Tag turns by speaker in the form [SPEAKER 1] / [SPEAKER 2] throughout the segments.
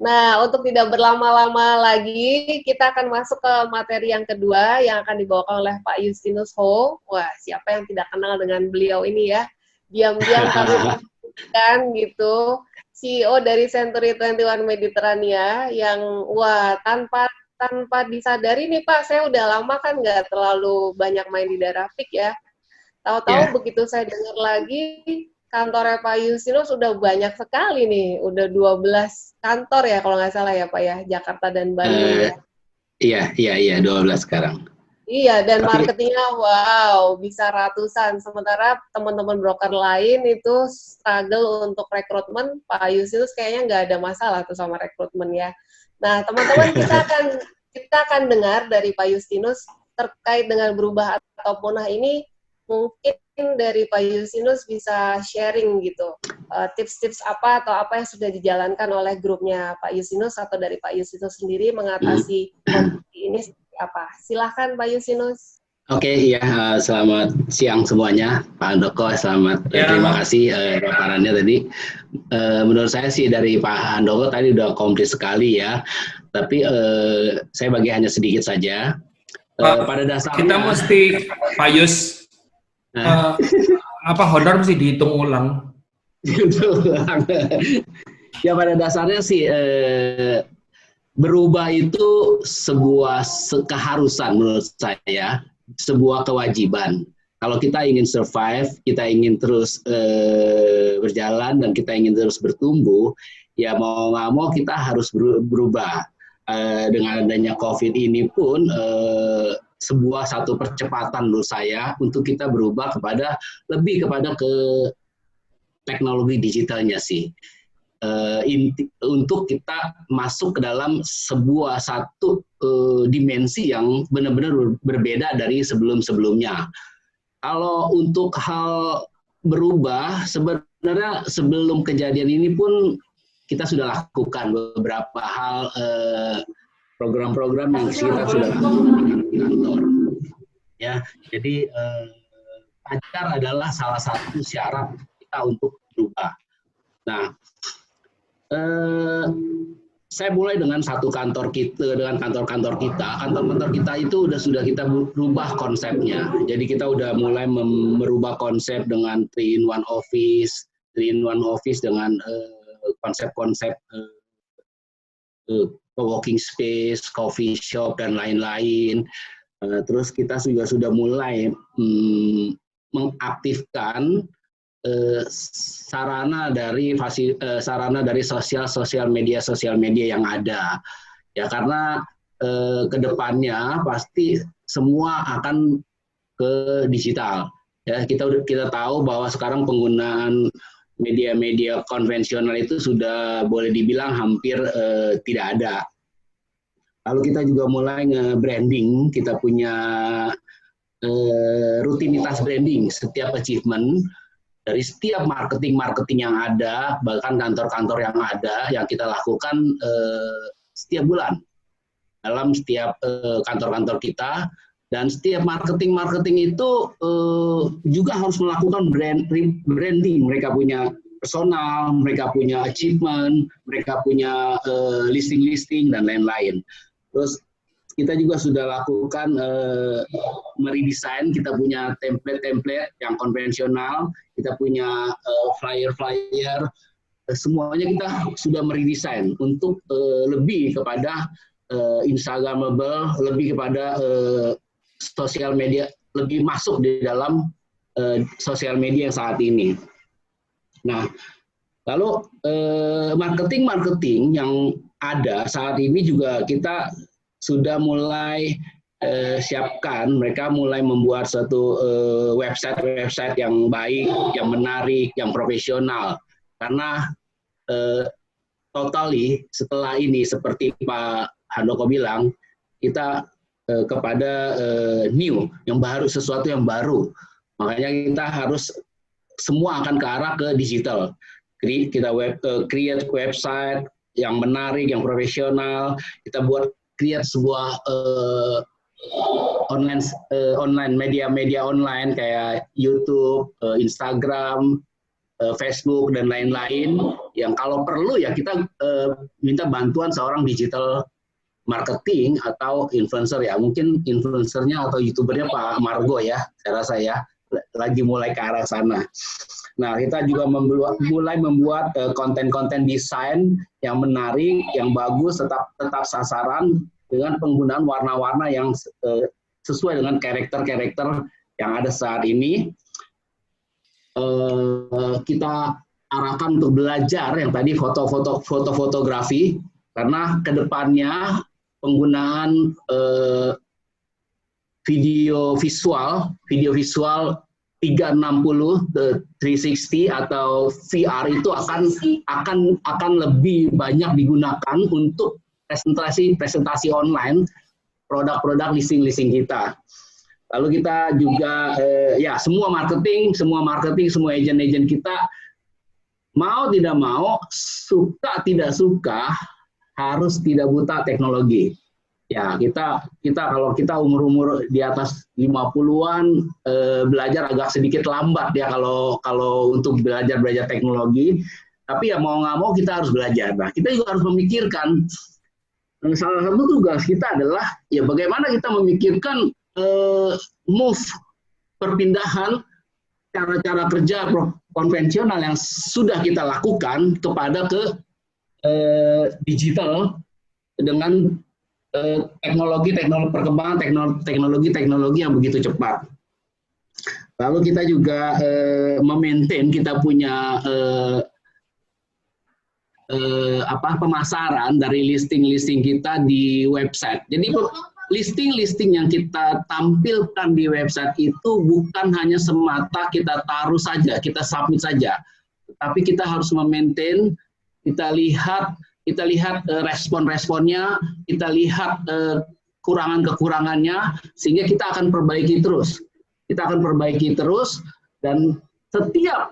[SPEAKER 1] Nah, untuk tidak berlama-lama lagi, kita akan masuk ke materi yang kedua yang akan dibawakan oleh Pak Justinus Ho. Wah, siapa yang tidak kenal dengan beliau ini ya? Diam-diam tapi kan gitu. CEO dari Century 21 Mediterania yang wah tanpa disadari nih Pak, saya udah lama kan nggak terlalu banyak main di Darafik ya. Tahu-tahu begitu saya dengar lagi kantornya Pak Yusino sudah banyak sekali nih, udah 12 kantor ya kalau nggak salah ya Pak ya, Jakarta dan Bandung ya.
[SPEAKER 2] Iya, 12 sekarang.
[SPEAKER 1] Iya, dan marketingnya wow, bisa ratusan. Sementara teman-teman broker lain itu struggle untuk rekrutmen, Pak Yusinus kayaknya nggak ada masalah tuh sama rekrutmen ya. Nah, teman-teman kita akan dengar dari Pak Justinus terkait dengan berubah atau punah ini. Mungkin dari Pak Justinus bisa sharing gitu, tips-tips apa atau apa yang sudah dijalankan oleh grupnya Pak Justinus atau dari Pak Justinus sendiri mengatasi kondisi ini apa? Silahkan Pak Yusinus.
[SPEAKER 2] Oke, iya, selamat siang semuanya, Pak Handoko. Terima kasih paparannya tadi. Menurut saya sih dari Pak Handoko tadi udah komplit sekali ya. Tapi saya bagi hanya sedikit saja. Pada dasarnya
[SPEAKER 3] kita mesti Pak Yus honor mesti dihitung ulang.
[SPEAKER 2] Ya pada dasarnya sih berubah itu sebuah keharusan menurut saya, sebuah kewajiban. Kalau kita ingin survive, kita ingin terus berjalan dan kita ingin terus bertumbuh, ya mau nggak mau kita harus berubah. Dengan adanya COVID ini pun sebuah satu percepatan menurut saya untuk kita berubah lebih kepada ke teknologi digitalnya sih. Untuk kita masuk ke dalam sebuah satu dimensi yang benar-benar berbeda dari sebelum-sebelumnya. Kalau untuk hal berubah, sebenarnya sebelum kejadian ini pun kita sudah lakukan beberapa hal program-program yang kita sudah lakukan di kantor. Ya, jadi pacar adalah salah satu syarat kita untuk berubah. Nah, saya mulai dengan kantor-kantor kita itu sudah kita berubah konsepnya. Jadi kita udah mulai merubah konsep dengan 3-in-1 office dengan konsep-konsep co-working space, coffee shop dan lain-lain. Terus kita juga sudah mulai mengaktifkan sarana dari sosial media yang ada ya, karena kedepannya pasti semua akan ke digital ya. Kita tahu bahwa sekarang penggunaan media-media konvensional itu sudah boleh dibilang hampir tidak ada. Lalu kita juga mulai nge-branding, kita punya rutinitas branding setiap achievement dari setiap marketing yang ada, bahkan kantor-kantor yang ada, yang kita lakukan setiap bulan dalam setiap kantor-kantor kita. Dan setiap marketing itu juga harus melakukan branding. Mereka punya personal, mereka punya achievement, mereka punya listing dan lain-lain. Terus kita juga sudah lakukan meredesain, kita punya template yang konvensional, kita punya flyer, semuanya kita sudah meredesain untuk lebih kepada Instagramable, lebih kepada sosial media, lebih masuk di dalam sosial media yang saat ini. Nah, lalu marketing yang ada saat ini juga kita sudah mulai siapkan. Mereka mulai membuat satu website yang baik, yang menarik, yang profesional. Karena totally setelah ini seperti Pak Handoko bilang, kita kepada new, yang baru, sesuatu yang baru. Makanya kita harus semua akan ke arah ke digital. Kita create website yang menarik, yang profesional. Kita create sebuah online media online kayak YouTube, Instagram, Facebook dan lain-lain, yang kalau perlu ya kita minta bantuan seorang digital marketing atau influencer ya, mungkin influencernya atau youtubernya Pak Margo ya, saya rasa ya lagi mulai ke arah sana. Nah, kita juga mulai membuat konten-konten desain yang menarik, yang bagus, tetap sasaran dengan penggunaan warna-warna yang sesuai dengan karakter-karakter yang ada saat ini. Kita arahkan untuk belajar yang tadi fotografi, karena kedepannya penggunaan video visual 360, 360 atau VR itu akan lebih banyak digunakan untuk presentasi online produk-produk listing kita. Lalu kita juga ya semua marketing, semua agent kita mau tidak mau, suka tidak suka, harus tidak buta teknologi. Ya, kita kalau kita umur di atas 50-an belajar agak sedikit lambat ya kalau untuk belajar teknologi, tapi ya mau nggak mau kita harus belajar. Nah, kita juga harus memikirkan, salah satu tugas kita adalah ya bagaimana kita memikirkan move perpindahan cara-cara kerja konvensional yang sudah kita lakukan kepada ke digital dengan perkembangan teknologi yang begitu cepat. Lalu kita juga memaintain kita punya pemasaran dari listing kita di website. Jadi listing yang kita tampilkan di website itu bukan hanya semata kita taruh saja, kita submit saja, tapi kita harus memaintain, kita lihat respon-responnya, kita lihat kekurangan-kekurangannya, sehingga kita akan perbaiki terus. Dan setiap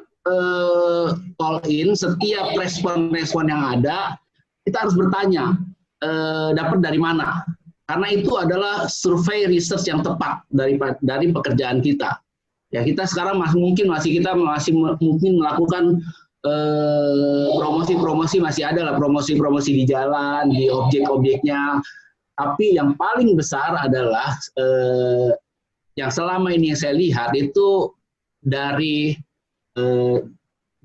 [SPEAKER 2] call in, setiap respon-respon yang ada, kita harus bertanya, dapat dari mana? Karena itu adalah survei research yang tepat dari pekerjaan kita. Ya, kita sekarang masih mungkin melakukan promosi masih ada lah, promosi di jalan, di objek-objeknya. Tapi yang paling besar adalah yang selama ini yang saya lihat itu dari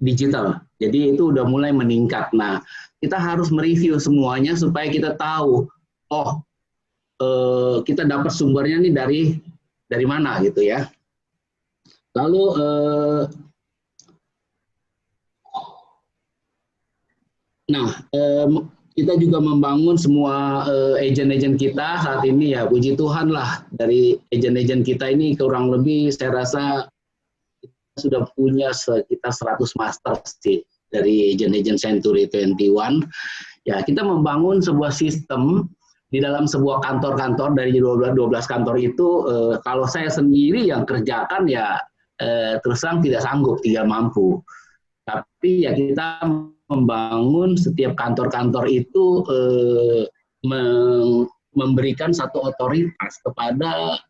[SPEAKER 2] digital. Jadi itu udah mulai meningkat. Nah, kita harus mereview semuanya supaya kita tahu, kita dapat sumbernya nih dari mana gitu ya. Lalu kita juga membangun semua agent-agent kita saat ini ya, puji Tuhan lah, dari agent-agent kita ini kurang lebih saya rasa sudah punya sekitar 100 master sih dari agent-agent Century 21. Ya, kita membangun sebuah sistem di dalam sebuah kantor-kantor, dari 12 kantor itu, kalau saya sendiri yang kerjakan ya terus terang tidak sanggup, tidak mampu. Tapi ya kita membangun setiap kantor-kantor itu memberikan satu otoritas kepada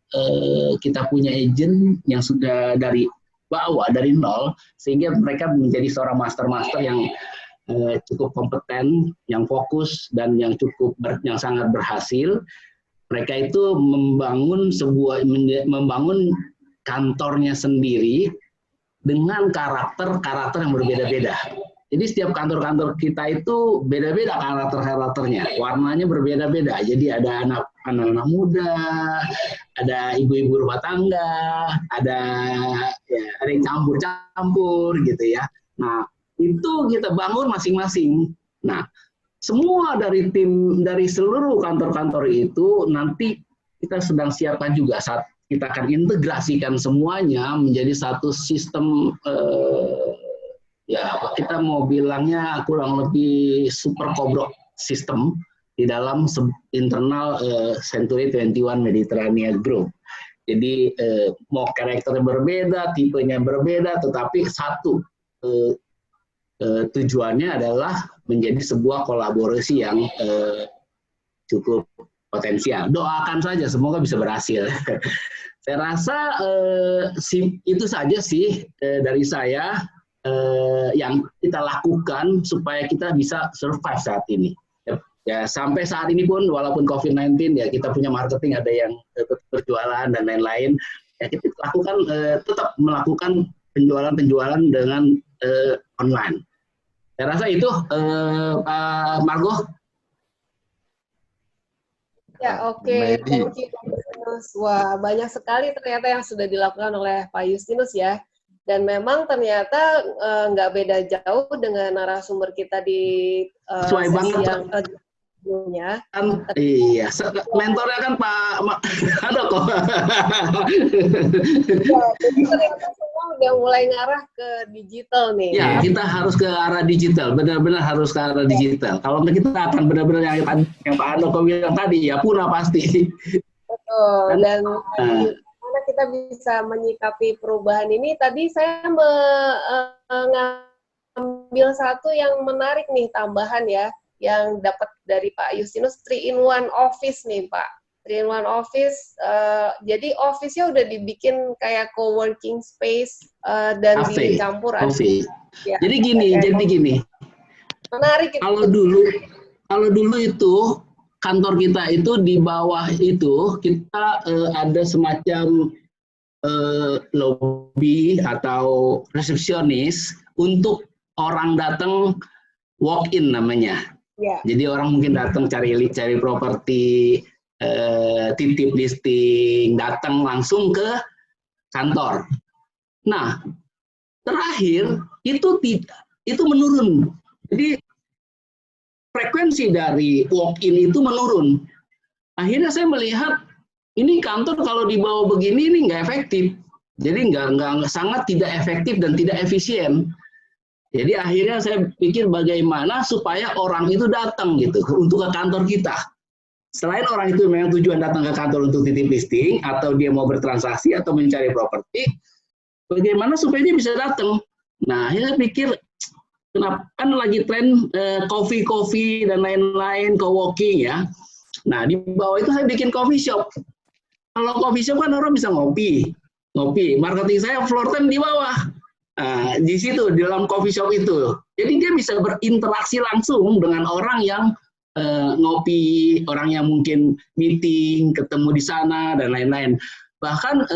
[SPEAKER 2] kita punya agent yang sudah dari bawah, dari nol, sehingga mereka menjadi seorang master-master yang cukup kompeten, yang fokus, dan yang sangat berhasil. Mereka itu membangun kantornya sendiri dengan karakter yang berbeda-beda. Jadi setiap kantor-kantor kita itu beda-beda karakternya, warnanya berbeda-beda. Jadi ada anak-anak muda, ada ibu-ibu rumah tangga, ada yang campur-campur gitu ya. Nah, itu kita bangun masing-masing. Nah, semua dari seluruh kantor-kantor itu nanti kita sedang siapkan juga, saat kita akan integrasikan semuanya menjadi satu sistem, kita mau bilangnya kurang lebih super kobrok sistem di dalam internal Century 21 Mediterranean Group. Jadi mau karakternya berbeda, tipenya berbeda, tetapi satu tujuannya adalah menjadi sebuah kolaborasi yang cukup potensial. Doakan saja, semoga bisa berhasil. Saya rasa itu saja sih dari saya. yang kita lakukan supaya kita bisa survive saat ini. Ya, sampai saat ini pun walaupun COVID-19 ya kita punya marketing, ada yang tetap berjualan dan lain-lain. Ya, kita lakukan tetap melakukan penjualan dengan online. Saya rasa itu Pak Margo.
[SPEAKER 1] Ya, oke. Thank you, Justinus. Wah, banyak sekali ternyata yang sudah dilakukan oleh Pak Justinus ya. Dan memang ternyata nggak beda jauh dengan narasumber kita di
[SPEAKER 2] Sesuai
[SPEAKER 1] sesi
[SPEAKER 2] banget,
[SPEAKER 1] yang sebelumnya.
[SPEAKER 2] Kan, iya, mentornya kan Pak Handoko.
[SPEAKER 1] Ya, jadi ternyata semua udah mulai ngarah ke digital nih.
[SPEAKER 2] Ya, kita harus ke arah digital, benar-benar harus ke arah digital. Kalau enggak kita akan benar-benar yang Pak Handoko bilang tadi, ya punah pasti.
[SPEAKER 1] Betul, dan bagaimana kita bisa menyikapi perubahan ini, tadi saya mengambil satu yang menarik nih, tambahan ya, yang dapat dari Pak Justinus, 3-in-1 office nih Pak. 3-in-1 office, jadi office-nya udah dibikin kayak co-working space dan
[SPEAKER 2] Cafe,
[SPEAKER 1] dicampur.
[SPEAKER 2] Ya, jadi gini.
[SPEAKER 1] Menarik.
[SPEAKER 2] Kalau dulu itu kantor kita itu di bawah itu kita ada semacam lobby atau resepsionis untuk orang datang walk-in namanya. Yeah. Jadi orang mungkin datang cari properti, titip listing, datang langsung ke kantor. Nah, terakhir itu menurun. Jadi frekuensi dari walk-in itu menurun. Akhirnya saya melihat ini kantor kalau dibawa begini ini nggak efektif. Jadi sangat tidak efektif dan tidak efisien. Jadi akhirnya saya pikir bagaimana supaya orang itu datang gitu untuk ke kantor kita. Selain orang itu memang tujuan datang ke kantor untuk titip listing atau dia mau bertransaksi atau mencari properti, bagaimana supaya dia bisa datang. Nah, akhirnya pikir kenapa kan lagi tren coffee dan lain-lain, co-working ya. Nah, di bawah itu saya bikin coffee shop. Kalau coffee shop kan orang bisa ngopi. Marketing saya floor time di bawah. Nah, di situ di dalam coffee shop itu. Jadi dia bisa berinteraksi langsung dengan orang yang ngopi, orang yang mungkin meeting, ketemu di sana dan lain-lain. Bahkan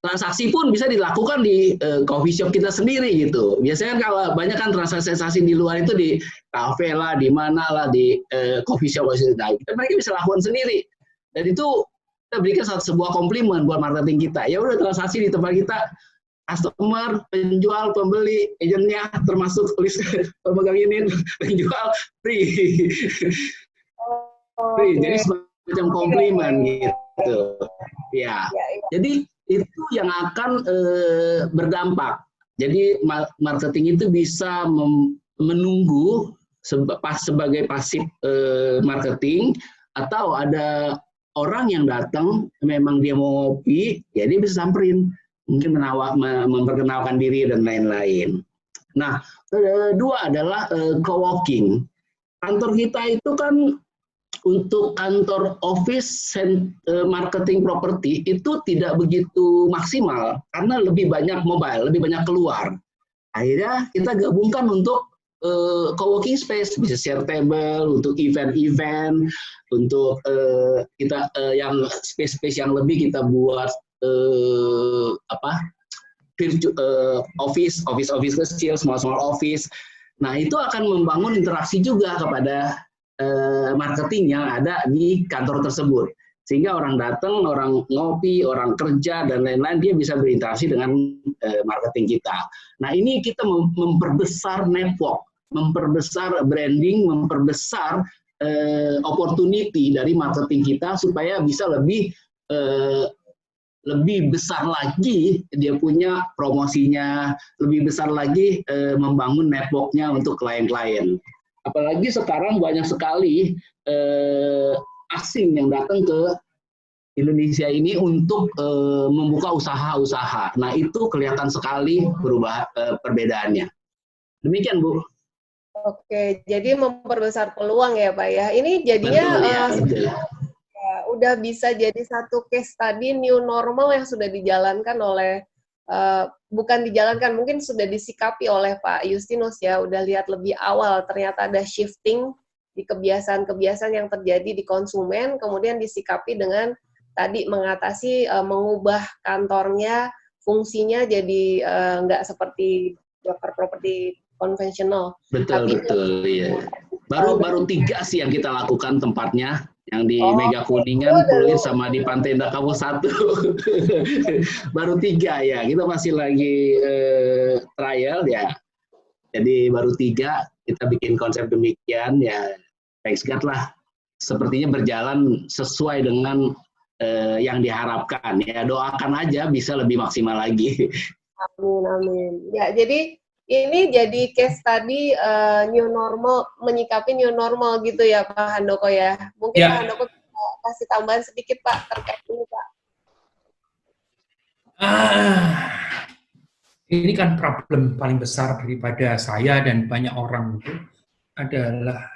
[SPEAKER 2] transaksi pun bisa dilakukan di coffee shop kita sendiri gitu. Biasanya kalau banyak kan transaksi di luar itu di kafe lah, di mana lah, di coffee shop. Nah, mereka bisa lakukan sendiri. Dan itu kita berikan sebuah komplimen buat marketing kita. Ya udah transaksi di tempat kita, customer, penjual, pembeli, agennya, termasuk list pemegang ini, penjual free. Free. Jadi semacam komplimen gitu. Ya. Jadi itu yang akan berdampak. Jadi marketing itu bisa menunggu sebagai pasif marketing, atau ada orang yang datang memang dia mau ngopi, ya dia bisa samperin, mungkin memperkenalkan diri dan lain-lain. Nah, kedua adalah co-working. Kantor kita itu kan untuk kantor office marketing properti itu tidak begitu maksimal karena lebih banyak mobile, lebih banyak keluar. Akhirnya kita gabungkan untuk co-working space, bisa share table untuk event-event, untuk kita yang space yang lebih kita buat office kecil, small office. Nah, itu akan membangun interaksi juga kepada marketing yang ada di kantor tersebut, sehingga orang datang, orang ngopi, orang kerja dan lain-lain, dia bisa berinteraksi dengan marketing kita. Nah, ini kita memperbesar network, memperbesar branding, memperbesar opportunity dari marketing kita supaya bisa lebih besar lagi dia punya promosinya, lebih besar lagi membangun networknya untuk klien-klien. Apalagi sekarang banyak sekali asing yang datang ke Indonesia ini untuk membuka usaha-usaha. Nah, itu kelihatan sekali perbedaannya. Demikian, Bu.
[SPEAKER 1] Oke, jadi memperbesar peluang ya, Pak ya. Ini jadinya udah bisa jadi satu case study new normal yang sudah dijalankan oleh bukan dijalankan, mungkin sudah disikapi oleh Pak Justinus ya, udah lihat lebih awal ternyata ada shifting di kebiasaan-kebiasaan yang terjadi di konsumen, kemudian disikapi dengan tadi mengatasi mengubah kantornya, fungsinya jadi nggak seperti broker properti konvensional.
[SPEAKER 2] Betul, betul, iya. Baru 3 sih yang kita lakukan tempatnya, yang di Mega Kuningan, Pluit, sama di Pantai Indah Kapuk 1. Baru 3 ya, kita masih lagi trial ya. Jadi baru 3, kita bikin konsep demikian ya, thanks God lah. Sepertinya berjalan sesuai dengan yang diharapkan ya. Doakan aja bisa lebih maksimal lagi.
[SPEAKER 1] Amin, amin. Ya, jadi ini jadi case tadi new normal, menyikapi new normal gitu ya Pak Handoko ya. Mungkin
[SPEAKER 3] Ya.
[SPEAKER 1] Pak Handoko bisa kasih tambahan sedikit Pak terkait ini Pak.
[SPEAKER 3] Ini kan problem paling besar daripada saya dan banyak orang itu adalah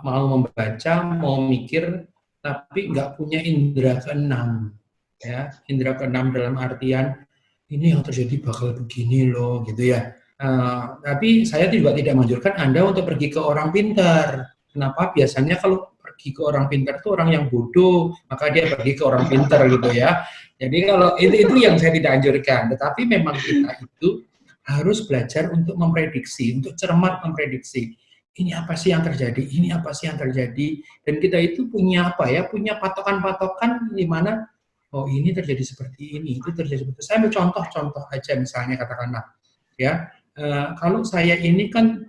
[SPEAKER 3] mau membaca, mau mikir, tapi nggak punya indera keenam. Ya, indera keenam dalam artian ini yang terjadi bakal begini loh, gitu ya. Tapi saya juga tidak menganjurkan Anda untuk pergi ke orang pintar. Kenapa? Biasanya kalau pergi ke orang pintar itu orang yang bodoh, maka dia pergi ke orang pintar gitu ya. Jadi kalau itu yang saya tidak anjurkan. Tetapi memang kita itu harus belajar untuk memprediksi, untuk cermat memprediksi. Ini apa sih yang terjadi? Ini apa sih yang terjadi? Dan kita itu punya apa ya? Punya patokan-patokan di mana oh ini terjadi seperti ini, itu terjadi seperti itu. Saya ambil contoh-contoh aja misalnya katakanlah ya. Kalau saya ini kan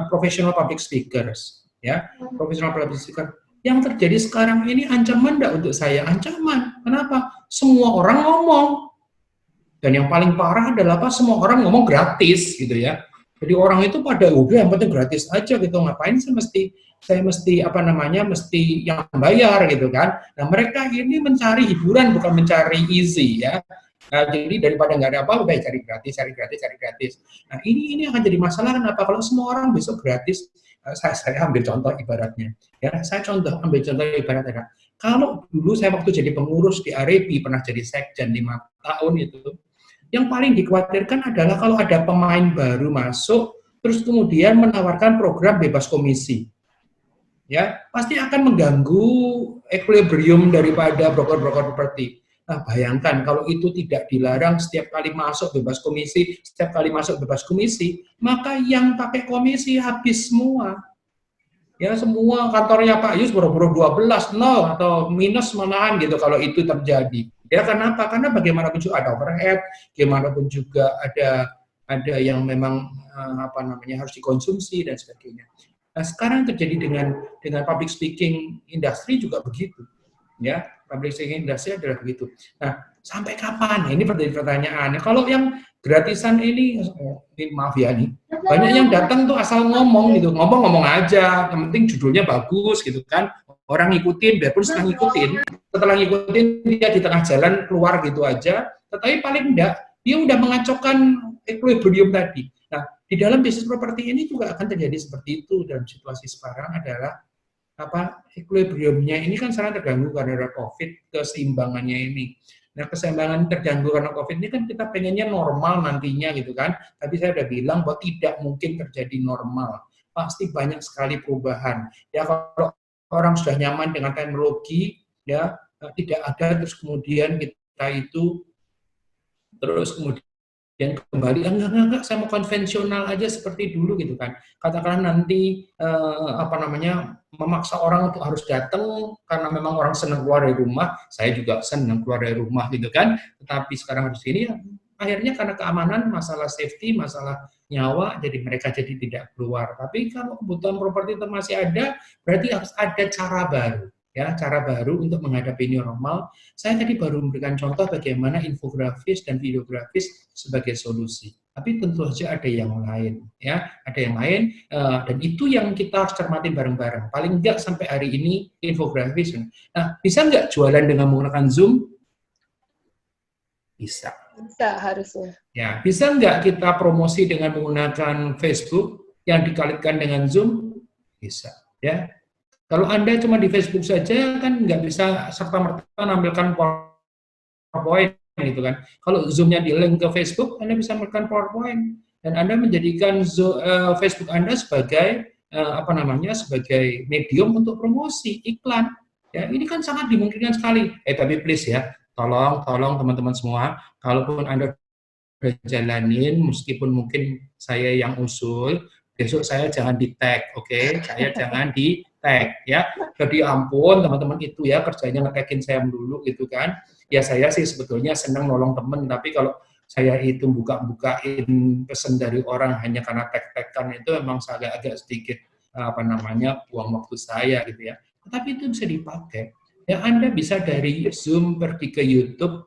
[SPEAKER 3] professional public speakers, ya, professional public speaker. Yang terjadi sekarang ini ancaman enggak untuk saya? Ancaman. Kenapa? Semua orang ngomong. Dan yang paling parah adalah apa? Semua orang ngomong gratis, gitu ya. Jadi orang itu pada udah yang penting gratis aja gitu. Ngapain saya mesti apa namanya? Mesti yang bayar gitu kan. Nah, mereka ini mencari hiburan bukan mencari easy ya. Nah, jadi daripada nggak ada apa, udah cari gratis. Nah, ini akan jadi masalah kenapa? Kalau semua orang besok gratis, saya ambil contoh ibaratnya. Ya, saya ambil contoh ibaratnya. Kalau dulu saya waktu jadi pengurus di AREPI, pernah jadi sekjen 5 tahun itu, yang paling dikhawatirkan adalah kalau ada pemain baru masuk, terus kemudian menawarkan program bebas komisi. Ya, pasti akan mengganggu equilibrium daripada broker-broker properti. Nah, bayangkan kalau itu tidak dilarang setiap kali masuk bebas komisi, maka yang pakai komisi habis semua. Ya, semua kantornya Pak Yus boro-boro 12, 0 atau minus malahan gitu kalau itu terjadi. Ya, kenapa? Karena bagaimanapun juga ada overhead, bagaimanapun juga ada yang memang harus dikonsumsi dan sebagainya. Nah, sekarang terjadi dengan public speaking industry juga begitu. Ya, public speaking industry adalah begitu. Nah, sampai kapan? Ini pertanyaan. Kalau yang gratisan ini maaf ya nih, banyak yang datang tuh asal ngomong gitu, ngomong aja, yang penting judulnya bagus gitu kan, orang ngikutin, biarpun setengah ngikutin, setelah ngikutin dia di tengah jalan keluar gitu aja, tetapi paling enggak dia udah mengacaukan equilibrium tadi. Nah, di dalam bisnis properti ini juga akan terjadi seperti itu dalam situasi sekarang adalah equilibriumnya ini kan sangat terganggu karena ada COVID, keseimbangannya ini. Nah, keseimbangan terganggu karena COVID ini kan kita pengennya normal nantinya gitu kan, tapi saya udah bilang bahwa tidak mungkin terjadi normal, pasti banyak sekali perubahan. Ya, kalau orang sudah nyaman dengan teknologi, ya tidak ada terus kemudian kita itu terus kemudian kembali enggak saya mau konvensional aja seperti dulu gitu kan. Katakan nanti memaksa orang untuk harus datang karena memang orang senang keluar dari rumah, saya juga senang keluar dari rumah gitu kan. Tetapi sekarang harus ini akhirnya karena keamanan, masalah safety, masalah nyawa, jadi mereka jadi tidak keluar. Tapi kalau kebutuhan properti itu masih ada, berarti harus ada cara baru. Ya, cara baru untuk menghadapi new normal. Saya tadi baru memberikan contoh bagaimana infografis dan videografis sebagai solusi. Tapi tentu saja ada yang lain, ya, ada yang lain, dan itu yang kita harus cermati bareng-bareng. Paling enggak sampai hari ini infografis. Nah, bisa nggak jualan dengan menggunakan Zoom? Bisa.
[SPEAKER 1] Bisa harusnya.
[SPEAKER 3] Ya, bisa nggak kita promosi dengan menggunakan Facebook yang dikalitkan dengan Zoom? Bisa, ya. Kalau Anda cuma di Facebook saja, kan nggak bisa serta-merta menampilkan PowerPoint gitu kan. Kalau Zoom-nya di link ke Facebook, Anda bisa melakukan PowerPoint dan Anda menjadikan Facebook Anda sebagai sebagai medium untuk promosi iklan. Ya, ini kan sangat dimungkinkan sekali. Tapi please ya, tolong teman-teman semua, kalaupun Anda udah jalanin, meskipun mungkin saya yang usul, besok saya jangan di tag, oke? Saya jangan di tag, ya. Jadi ampun teman-teman itu ya kerjanya nge-tagin saya dulu gitu kan. Ya saya sih sebetulnya senang nolong temen, tapi kalau saya itu buka-bukain pesan dari orang hanya karena tag-tagkan itu memang agak sedikit buang waktu saya gitu ya. Tapi itu bisa dipakai. Ya Anda bisa dari Zoom pergi ke YouTube,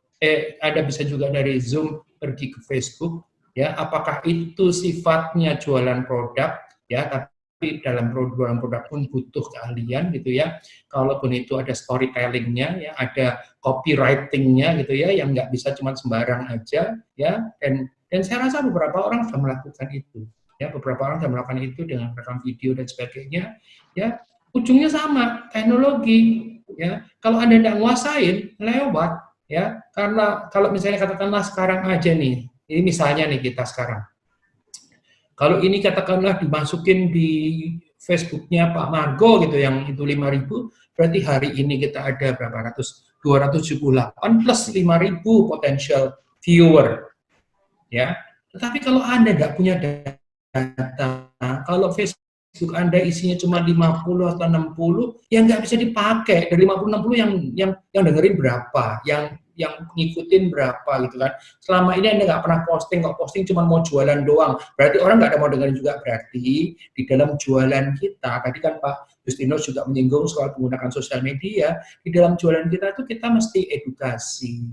[SPEAKER 3] Anda bisa juga dari Zoom pergi ke Facebook, ya. Apakah itu sifatnya jualan produk, ya? Tapi dalam jualan produk pun butuh keahlian gitu ya. Kalaupun itu ada storytelling-nya, ya, ada copywriting-nya gitu ya, yang nggak bisa cuma sembarang aja, ya. Dan saya rasa beberapa orang sudah melakukan itu, ya. Beberapa orang sudah melakukan itu dengan rekam video dan sebagainya, ya. Ujungnya sama, teknologi, ya. Kalau Anda nggak nguasain, lewat, ya. Karena kalau misalnya katakanlah sekarang aja nih, ini misalnya nih kita sekarang. Kalau ini katakanlah dimasukin di Facebooknya Pak Margo gitu, yang itu 5.000, berarti hari ini kita ada berapa ratus? 278 plus 5.000 potential viewer, ya. Tetapi kalau Anda nggak punya data, kalau Facebook Anda isinya cuma 50 atau 60, ya nggak bisa dipakai. Dari 50-60 yang dengerin berapa, yang ngikutin berapa gitu kan. Selama ini Anda nggak pernah posting, kok posting cuma mau jualan doang, berarti orang nggak ada mau dengerin juga. Berarti di dalam jualan kita, tadi kan Pak Justinus juga menyinggung soal menggunakan sosial media, di dalam jualan kita itu kita mesti edukasi.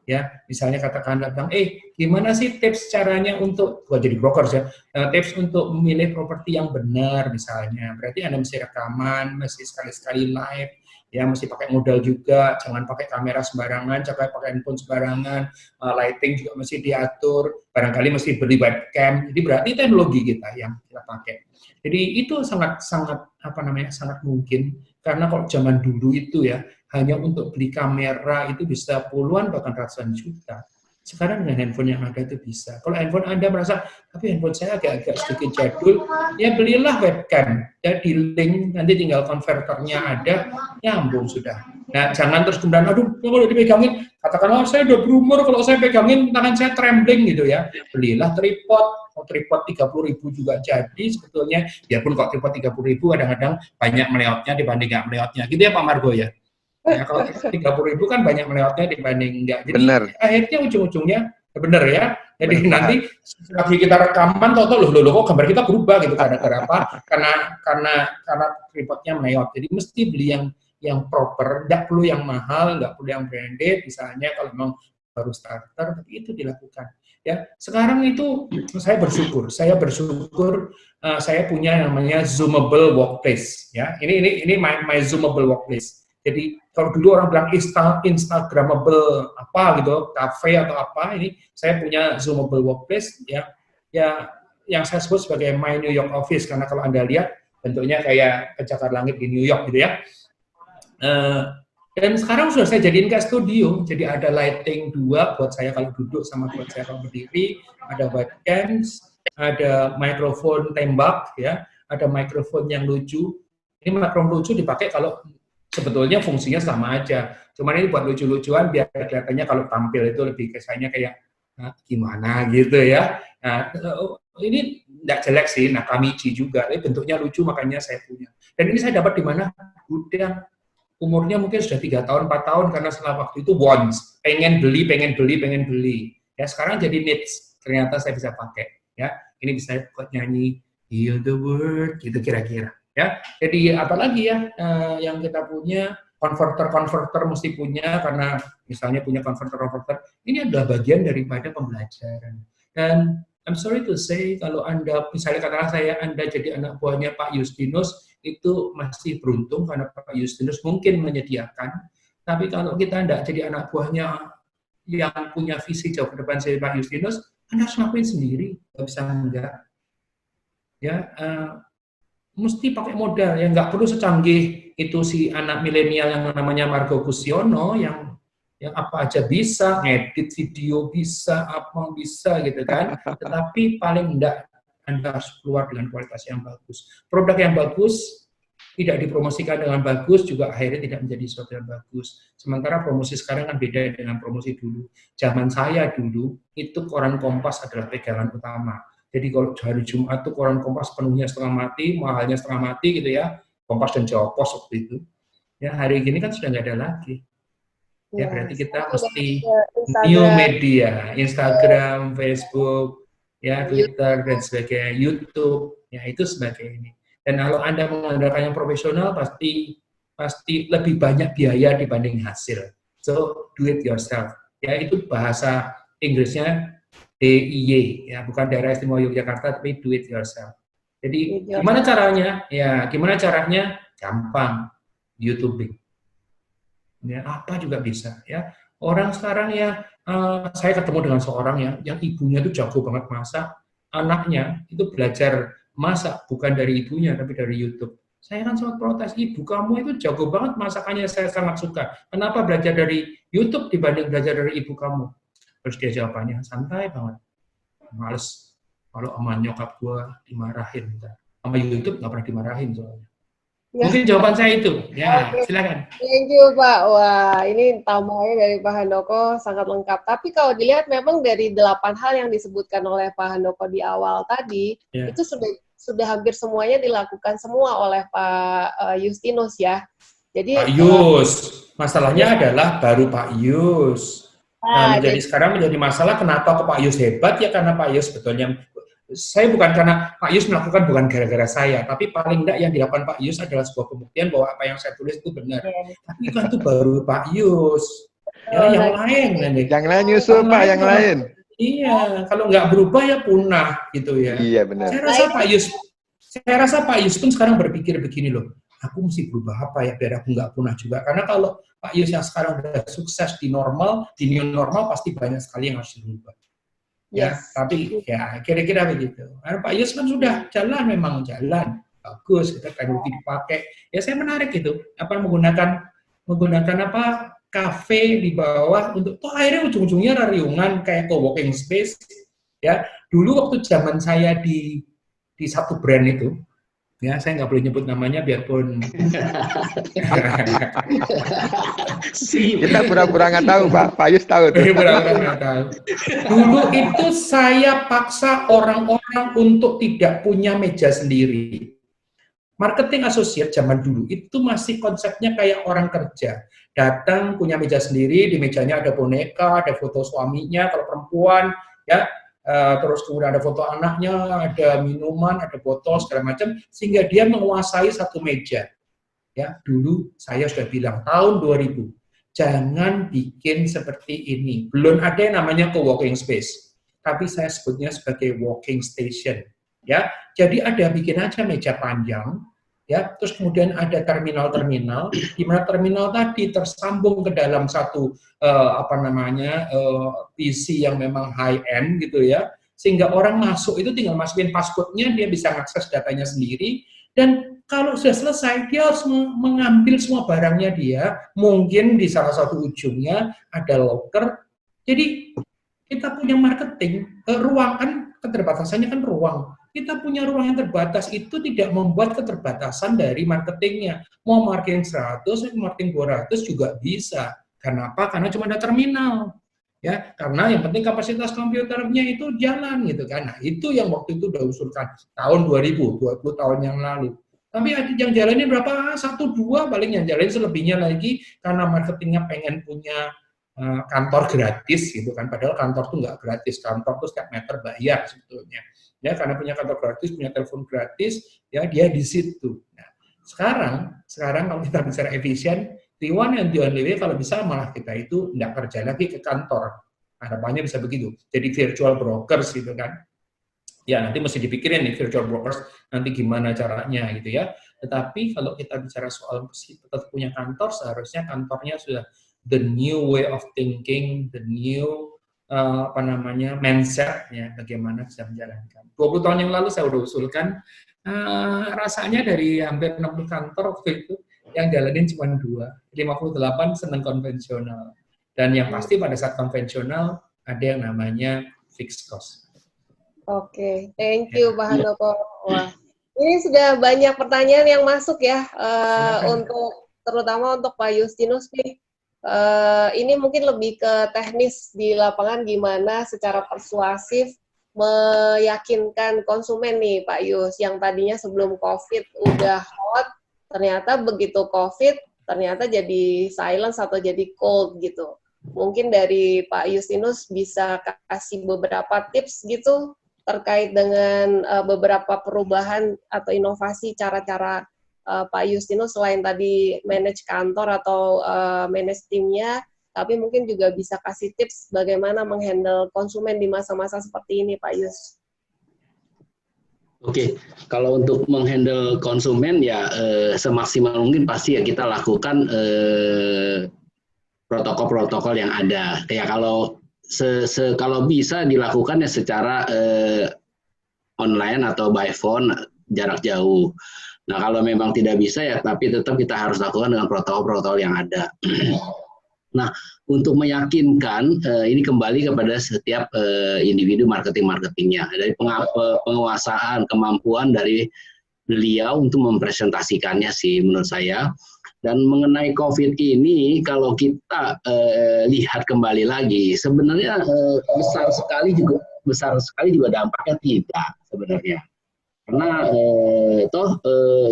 [SPEAKER 3] Ya, misalnya katakanlah bilang, gimana sih tips caranya untuk, jadi brokers ya, tips untuk memilih properti yang benar misalnya. Berarti Anda mesti rekaman, mesti sekali-sekali live, ya, mesti pakai modal juga, jangan pakai kamera sembarangan, jangan pakai handphone sembarangan, lighting juga mesti diatur, barangkali mesti beli webcam. Jadi berarti teknologi kita yang kita pakai. Jadi itu sangat mungkin, karena kalau zaman dulu itu ya, hanya untuk beli kamera itu bisa puluhan bahkan ratusan juta. Sekarang dengan handphone yang ada itu bisa. Kalau handphone Anda merasa, tapi handphone saya agak sedikit jadul, ya belilah webcam. Ya di link, nanti tinggal konverternya ada, nyambung sudah. Nah, jangan terus kemudian, kalau dipegangin, katakanlah saya udah berumur, kalau saya pegangin tangan saya trembling gitu ya. Belilah tripod. Tripod 30.000 juga jadi sebetulnya. Biarpun kok tripod 30.000 kadang-kadang banyak meleotnya dibanding nggak meleotnya. Gitu ya Pak Margo ya. Ya, kalau 30.000 kan banyak melewatnya dibanding enggak. Jadi bener. Akhirnya ujung-ujungnya benar ya. Jadi bener, nanti lagi kita rekaman, loh kok gambar kita berubah gitu, gara-gara apa? Karena tripodnya melewat. Jadi mesti beli yang proper, nggak perlu yang mahal, nggak perlu yang branded. Misalnya kalau memang baru starter, tapi itu dilakukan. Ya, sekarang itu saya bersyukur saya punya namanya Zoomable Workplace. Ya, ini my Zoomable Workplace. Jadi kalau dulu orang bilang Instagramable apa gitu, cafe atau apa, ini saya punya Zoomable Workplace ya yang saya sebut sebagai My New York Office, karena kalau Anda lihat bentuknya kayak pencakar langit di New York gitu ya. Dan sekarang sudah saya jadiin kayak studio, jadi ada lighting 2 buat saya kalau duduk sama buat saya kalau berdiri, ada webcam, ada mikrofon tembak ya, ada mikrofon yang lucu. Ini mikrofon lucu dipakai kalau sebetulnya fungsinya sama aja, cuman ini buat lucu-lucuan biar kelihatannya kalau tampil itu lebih kesannya kayak gimana gitu ya. Nah, ini nggak jelek sih, Nakamichi juga, ini bentuknya lucu makanya saya punya. Dan ini saya dapat di mana? Gudang, umurnya mungkin sudah 3 tahun, 4 tahun, karena setelah waktu itu wants, pengen beli. Ya sekarang jadi needs, ternyata saya bisa pakai. Ya, ini bisa buat nyanyi Heal the World, gitu kira-kira. Ya, jadi apalagi ya yang kita punya, konverter mesti punya, karena misalnya punya konverter, ini adalah bagian daripada pembelajaran. Dan I'm sorry to say, kalau Anda, misalnya katakanlah Anda jadi anak buahnya Pak Justinus, itu masih beruntung karena Pak Justinus mungkin menyediakan. Tapi kalau kita tidak jadi anak buahnya yang punya visi jauh ke depan saya Pak Justinus, Anda harus ngapain sendiri, nggak bisa enggak. Ya, mesti pakai modal, ya nggak perlu secanggih itu si anak milenial yang namanya Margo Kusiono, yang yang apa aja bisa, ngedit video bisa, apa bisa gitu kan. Tetapi paling enggak Anda harus keluar dengan kualitas yang bagus. Produk yang bagus tidak dipromosikan dengan bagus juga akhirnya tidak menjadi sesuatu yang bagus. Sementara promosi sekarang kan beda dengan promosi dulu. Zaman saya dulu itu koran Kompas adalah pegangan utama. Jadi kalau hari Jumat itu koran Kompas penuhnya setengah mati, mahalnya setengah mati gitu ya. Kompas dan Jawa Pos waktu itu. Ya hari ini kan sudah nggak ada lagi. Ya berarti kita mesti new media, Instagram, Facebook, ya Twitter dan sebagainya, YouTube, ya itu sebagai ini. Dan kalau Anda mengandalkan yang profesional pasti lebih banyak biaya dibanding hasil. So do it yourself. Ya itu bahasa Inggrisnya DIY, ya bukan daerah istimewa Yogyakarta tapi do it yourself. Jadi gimana caranya? Ya gimana caranya? Gampang, YouTubing. Ya, apa juga bisa ya. Orang sekarang ya saya ketemu dengan seorang yang ibunya itu jago banget masak, anaknya itu belajar masak bukan dari ibunya tapi dari YouTube. Saya kan sempat protes, ibu kamu itu jago banget masakannya, saya sangat suka. Kenapa belajar dari YouTube dibanding belajar dari ibu kamu? Terus dia jawabannya santai banget, males kalau sama nyokap gua dimarahin, sama YouTube nggak pernah dimarahin soalnya. Ya. Mungkin jawaban saya itu. Ya, silakan.
[SPEAKER 1] Thank you, Pak. Wah, ini tambahnya dari Pak Handoko sangat lengkap. Tapi kalau dilihat memang dari 8 hal yang disebutkan oleh Pak Handoko di awal tadi, itu sudah hampir semuanya dilakukan semua oleh Pak Justinus ya. Jadi
[SPEAKER 3] Pak Yus, masalahnya adalah baru Pak Yus. Nah, sekarang menjadi masalah kenapa kok Pak Yus hebat ya karena Pak Yus sebetulnya saya bukan karena Pak Yus melakukan bukan gara-gara saya, tapi paling enggak yang dilakukan Pak Yus adalah sebuah pembuktian bahwa apa yang saya tulis itu benar. Tapi kan itu baru Pak Yus. Ya, yang lain nanti.
[SPEAKER 4] Yang lain nyusul Pak, yang lain.
[SPEAKER 3] Iya, kalau nggak berubah ya punah gitu ya.
[SPEAKER 4] Iya benar.
[SPEAKER 3] Saya rasa Pak Yus pun sekarang berpikir begini loh, aku mesti berubah apa ya biar aku nggak punah juga. Karena kalau Pak Yus yang sekarang udah sukses di new normal pasti banyak sekali yang harus dirubah. Ya, tapi ya kira-kira begitu. Karena Pak Yus kan sudah memang jalan bagus, kita teknologi dipakai. Ya saya menarik itu, menggunakan apa kafe di bawah untuk akhirnya ujung-ujungnya riungan kayak co-working space. Ya, dulu waktu zaman saya di satu brand itu, ya saya nggak boleh nyebut namanya biarpun
[SPEAKER 4] kita pura-pura nggak tahu Pak Yus tahu tuh.
[SPEAKER 3] Pura-pura nggak tahu. Dulu itu saya paksa orang-orang untuk tidak punya meja sendiri. Marketing associate zaman dulu itu masih konsepnya kayak orang kerja, datang punya meja sendiri, di mejanya ada boneka, ada foto suaminya kalau perempuan, ya. Terus kemudian ada foto anaknya, ada minuman, ada botol segala macam, sehingga dia menguasai satu meja. Ya, dulu saya sudah bilang tahun 2000, jangan bikin seperti ini. Belum ada yang namanya co-working space, tapi saya sebutnya sebagai working station. Ya, jadi ada bikin aja meja panjang. Ya, terus kemudian ada terminal-terminal, di mana terminal tadi tersambung ke dalam satu PC yang memang high end gitu ya, sehingga orang masuk itu tinggal masukin password-nya, dia bisa mengakses datanya sendiri, dan kalau sudah selesai dia harus mengambil semua barangnya dia, mungkin di salah satu ujungnya ada locker. Jadi kita punya marketing, ruang kan keterbatasannya kan ruang. Kita punya ruang yang terbatas itu tidak membuat keterbatasan dari marketingnya. Mau marketing 100, marketing 200 juga bisa. Kenapa? Karena cuma ada terminal. Ya, karena yang penting kapasitas komputernya itu jalan gitu kan. Nah, itu yang waktu itu udah usulkan tahun 2000, 20 tahun yang lalu. Tapi yang jalanin berapa? 1-2 paling yang jalanin, selebihnya lagi karena marketingnya pengen punya kantor gratis gitu kan. Padahal kantor tuh nggak gratis. Kantor tuh setiap meter bayar sebetulnya. Ya, karena punya kantor gratis, punya telepon gratis, ya dia di situ. Nah, sekarang kalau kita bicara efisien, the one and the only way kalau bisa malah kita itu tidak kerja lagi ke kantor. Harapannya bisa begitu. Jadi virtual brokers gitu kan. Ya, nanti mesti dipikirin nih virtual brokers nanti gimana caranya gitu ya. Tetapi kalau kita bicara soal tetap punya kantor, seharusnya kantornya sudah the new way of thinking, the new mindset ya, bagaimana bisa menjalankan. 20 tahun yang lalu saya udah usulkan, rasanya dari hampir 60 kantor waktu itu yang jalanin cuma 2, 58 seneng konvensional. Dan yang pasti pada saat konvensional ada yang namanya fixed cost.
[SPEAKER 1] Oke, thank you Pak Handoko. Wah, ini sudah banyak pertanyaan yang masuk ya, terutama untuk Pak Justinus nih. Ini mungkin lebih ke teknis di lapangan, gimana secara persuasif meyakinkan konsumen nih Pak Yus, yang tadinya sebelum COVID udah hot, ternyata begitu COVID, ternyata jadi silence atau jadi cold gitu. Mungkin dari Pak Justinus bisa kasih beberapa tips gitu terkait dengan beberapa perubahan atau inovasi cara-cara Pak Justinus selain tadi manage kantor atau manage timnya, tapi mungkin juga bisa kasih tips bagaimana menghandle konsumen di masa-masa seperti ini Pak Yus.
[SPEAKER 2] Oke, kalau untuk menghandle konsumen ya semaksimal mungkin pasti ya kita lakukan protokol-protokol yang ada. Kayak kalau bisa dilakukan ya secara online atau by phone jarak jauh. Nah kalau memang tidak bisa ya tapi tetap kita harus lakukan dengan protokol-protokol yang ada. Nah untuk meyakinkan ini kembali kepada setiap individu marketingnya dari penguasaan kemampuan dari beliau untuk mempresentasikannya sih menurut saya. Dan mengenai COVID ini, kalau kita lihat kembali lagi, sebenarnya besar sekali juga dampaknya tidak sebenarnya. Karena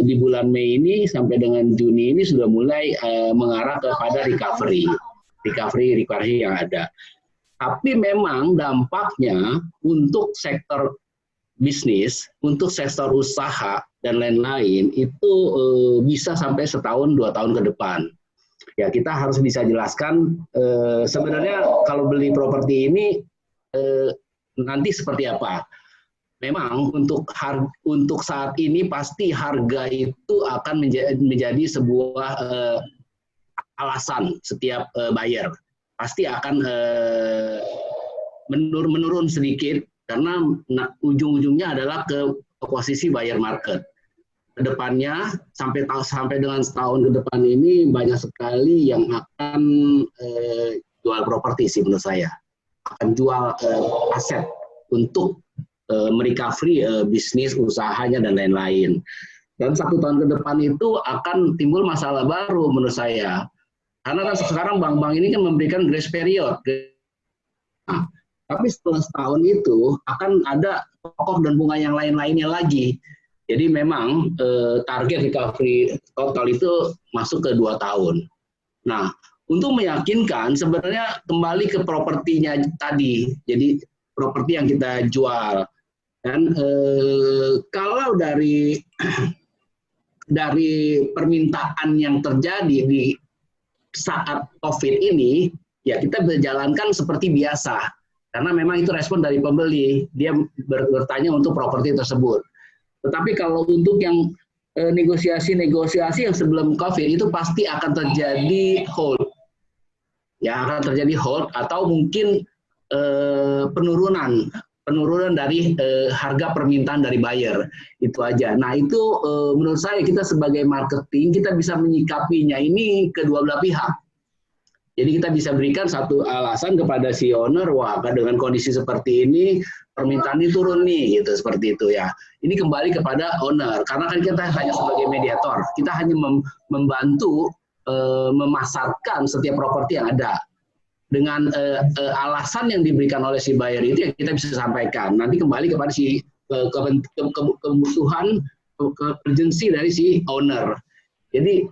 [SPEAKER 2] di bulan Mei ini sampai dengan Juni ini sudah mulai mengarah kepada recovery yang ada. Tapi memang dampaknya untuk sektor bisnis, untuk sektor usaha dan lain-lain itu bisa sampai 1-2 tahun ke depan. Ya kita harus bisa jelaskan sebenarnya kalau beli properti ini nanti seperti apa. Memang untuk saat ini pasti harga itu akan menjadi sebuah alasan setiap buyer. Pasti akan menurun sedikit karena ujung-ujungnya adalah ke posisi buyer market. Kedepannya sampai dengan setahun ke depan ini banyak sekali yang akan jual properti sih menurut saya, akan jual aset untuk merecovery bisnis usahanya dan lain-lain. Dan 1 tahun ke depan itu akan timbul masalah baru menurut saya, karena kan sekarang bank-bank ini kan memberikan grace period. Nah, tapi setelah setahun itu akan ada pokok dan bunga yang lain-lainnya lagi. Jadi memang target recovery total itu masuk ke 2 tahun. Nah, untuk meyakinkan sebenarnya kembali ke propertinya tadi. Jadi properti yang kita jual. Dan kalau dari permintaan yang terjadi di saat COVID ini, ya kita berjalankan seperti biasa. Karena memang itu respon dari pembeli, dia bertanya untuk properti tersebut. Tetapi kalau untuk yang negosiasi-negosiasi yang sebelum COVID itu pasti akan terjadi hold. Ya akan terjadi hold atau mungkin penurunan dari harga permintaan dari buyer. Itu aja. Nah itu menurut saya kita sebagai marketing kita bisa menyikapinya ini kedua belah pihak. Jadi kita bisa berikan satu alasan kepada si owner, wah dengan kondisi seperti ini permintaan ini turun nih, gitu seperti itu ya. Ini kembali kepada owner, karena kan kita hanya sebagai mediator, kita hanya membantu memasarkan setiap properti yang ada. Dengan alasan yang diberikan oleh si buyer itu yang kita bisa sampaikan. Nanti kembali kepada si kebutuhan, urgensi dari si owner. Jadi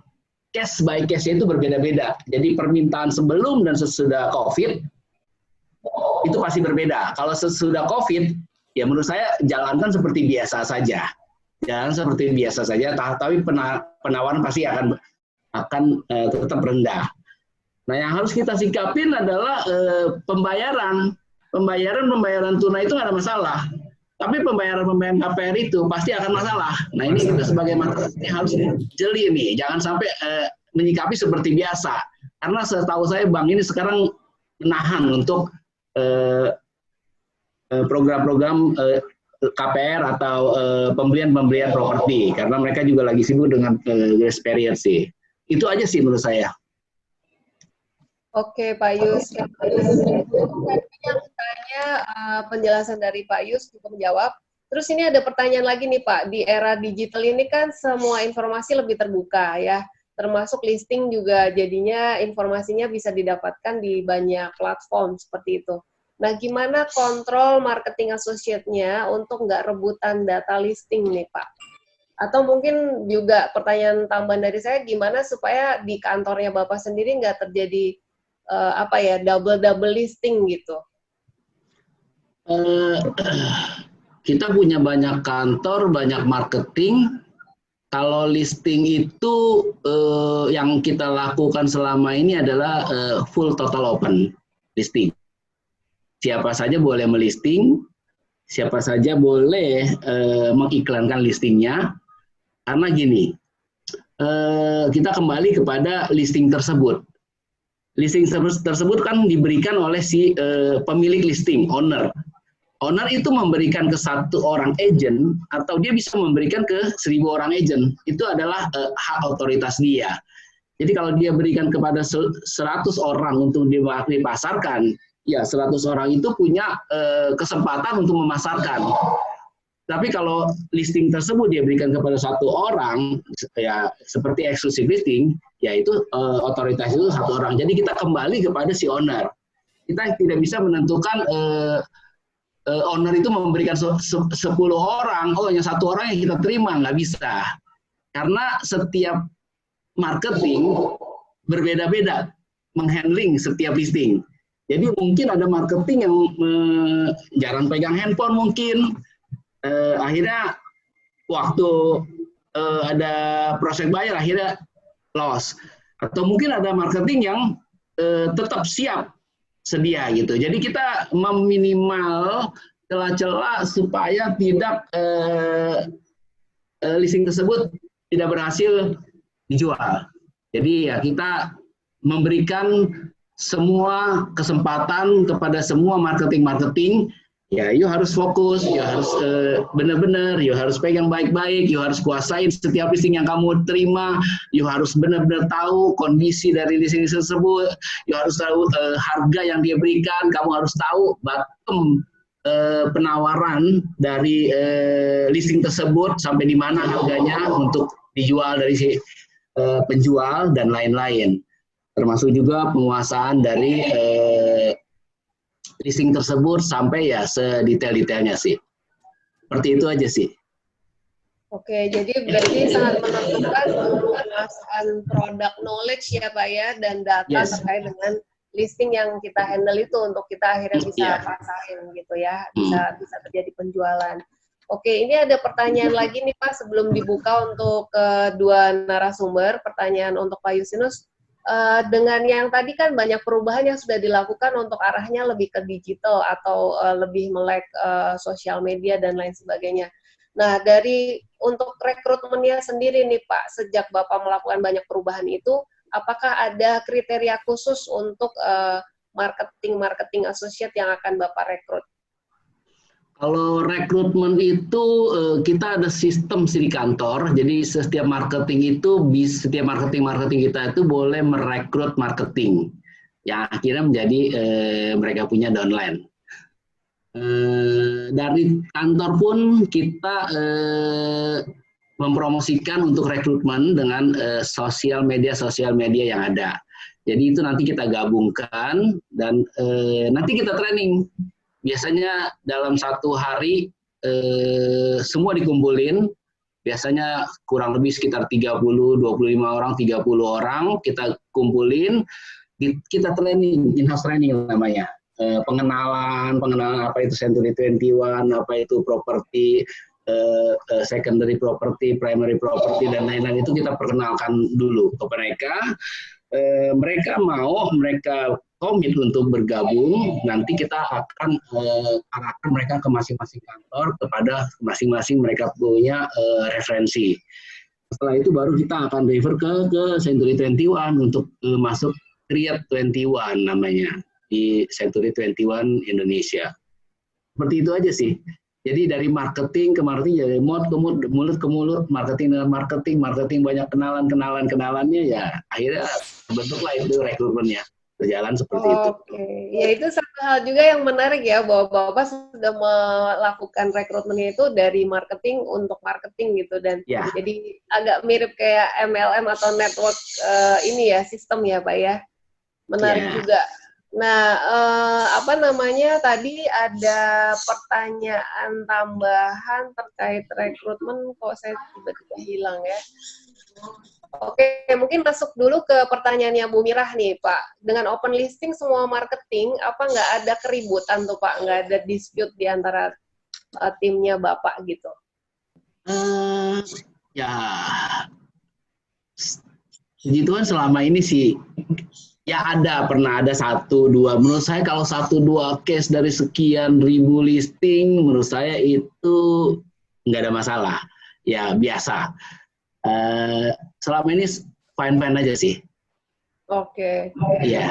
[SPEAKER 2] case by case itu berbeda-beda. Jadi permintaan sebelum dan sesudah COVID itu pasti berbeda. Kalau sesudah COVID, ya menurut saya jalankan seperti biasa saja. Jalan seperti biasa saja, tapi penawaran pasti akan tetap rendah. Nah, yang harus kita sikapin adalah pembayaran. Pembayaran tunai itu nggak ada masalah. Tapi pembayaran KPR itu pasti akan masalah. Nah ini kita sebagai marketing harus jeli nih, jangan sampai menyikapi seperti biasa. Karena setahu saya bank ini sekarang menahan untuk program-program KPR atau pembelian properti, karena mereka juga lagi sibuk dengan grace period sih. Itu aja sih menurut saya.
[SPEAKER 1] Oke, Pak Yus. Yang tanya penjelasan dari Pak Yus cukup menjawab. Terus ini ada pertanyaan lagi nih Pak, di era digital ini kan semua informasi lebih terbuka ya, termasuk listing juga jadinya informasinya bisa didapatkan di banyak platform seperti itu. Nah, gimana kontrol marketing associate-nya untuk nggak rebutan data listing nih Pak? Atau mungkin juga pertanyaan tambahan dari saya, gimana supaya di kantornya Bapak sendiri nggak terjadi double listing gitu?
[SPEAKER 2] Kita punya banyak kantor, banyak marketing. Kalau listing itu yang kita lakukan selama ini adalah full total open listing. Siapa saja boleh melisting, siapa saja boleh mengiklankan listingnya. Karena gini, kita kembali kepada listing tersebut. Listing tersebut kan diberikan oleh si pemilik listing, owner. Owner itu memberikan ke satu orang agent atau dia bisa memberikan ke 1000 orang agent. Itu adalah hak otoritas dia. Jadi kalau dia berikan kepada 100 orang untuk dipasarkan, ya 100 orang itu punya kesempatan untuk memasarkan. Tapi kalau listing tersebut dia berikan kepada satu orang, ya seperti exclusive listing, yaitu otoritas itu satu orang. Jadi kita kembali kepada si owner. Kita tidak bisa menentukan owner itu memberikan 10 orang, oh yang satu orang yang kita terima, nggak bisa. Karena setiap marketing berbeda-beda menghandling setiap listing. Jadi mungkin ada marketing yang jarang pegang handphone mungkin, akhirnya waktu ada prospek buyer akhirnya loss. Atau mungkin ada marketing yang tetap siap sedia gitu. Jadi kita meminimal celah-celah supaya tidak listing tersebut tidak berhasil dijual. Jadi ya kita memberikan semua kesempatan kepada semua marketing. Ya, you harus fokus, you harus benar-benar, you harus pegang baik-baik, you harus kuasain setiap listing yang kamu terima, you harus benar-benar tahu kondisi dari listing tersebut, you harus tahu harga yang dia berikan, kamu harus tahu bottom penawaran dari listing tersebut sampai di mana harganya untuk dijual dari si penjual dan lain-lain. Termasuk juga penguasaan dari listing tersebut sampai ya sedetail-detailnya sih. Seperti itu aja sih.
[SPEAKER 1] Oke, jadi berarti sangat menentukan penguasaan product knowledge ya Pak ya, dan data terkait dengan listing yang kita handle itu untuk kita akhirnya bisa pasarin gitu ya, bisa terjadi penjualan. Oke, ini ada pertanyaan lagi nih Pak sebelum dibuka untuk kedua narasumber, pertanyaan untuk Pak Justinus. Dengan yang tadi kan banyak perubahan yang sudah dilakukan untuk arahnya lebih ke digital atau lebih melek sosial media dan lain sebagainya. Nah, untuk rekrutmennya sendiri nih Pak, sejak Bapak melakukan banyak perubahan itu, apakah ada kriteria khusus untuk marketing associate yang akan Bapak rekrut?
[SPEAKER 2] Kalau rekrutmen itu kita ada sistem di kantor, jadi setiap marketing kita itu boleh merekrut marketing yang akhirnya menjadi mereka punya downline. Dari kantor pun kita mempromosikan untuk rekrutmen dengan sosial media yang ada. Jadi itu nanti kita gabungkan dan nanti kita training. Biasanya dalam satu hari semua dikumpulin, biasanya kurang lebih sekitar 30, 25 orang, 30 orang kita kumpulin, kita training, in-house training namanya. Pengenalan apa itu Century 21, apa itu properti, secondary property, primary property, dan lain-lain itu kita perkenalkan dulu ke mereka. Mereka komit untuk bergabung, nanti kita akan arahkan mereka ke masing-masing kantor, kepada masing-masing mereka punya referensi. Setelah itu baru kita akan refer ke Century 21 untuk masuk Create 21 namanya, di Century 21 Indonesia. Seperti itu aja sih. Jadi dari marketing ke marketing, dari mulut ke mulut, marketing dengan marketing banyak kenalannya ya, akhirnya bentuklah itu rekrutmennya. berjalan seperti itu.
[SPEAKER 1] Oke, ya itu satu hal juga yang menarik ya, bahwa Bapak sudah melakukan rekrutmennya itu dari marketing untuk marketing gitu, dan
[SPEAKER 2] Ya.
[SPEAKER 1] jadi agak mirip kayak MLM atau network ini ya, sistem ya Pak ya, menarik
[SPEAKER 2] Ya.
[SPEAKER 1] juga. Nah, apa namanya, tadi ada pertanyaan tambahan terkait rekrutmen, kok saya tiba-tiba hilang ya. Oke, mungkin masuk dulu ke pertanyaannya Bu Mirah nih, Pak. Dengan open listing semua marketing, apa nggak ada keributan tuh, Pak? Nggak ada dispute di antara timnya Bapak gitu?
[SPEAKER 2] Ya, puji Tuhan selama ini sih, ya pernah ada 1-2. Menurut saya kalau 1-2 case dari sekian ribu listing, menurut saya itu nggak ada masalah. Ya, biasa. Selama ini fine-fine aja sih.
[SPEAKER 1] Oke.
[SPEAKER 2] Iya.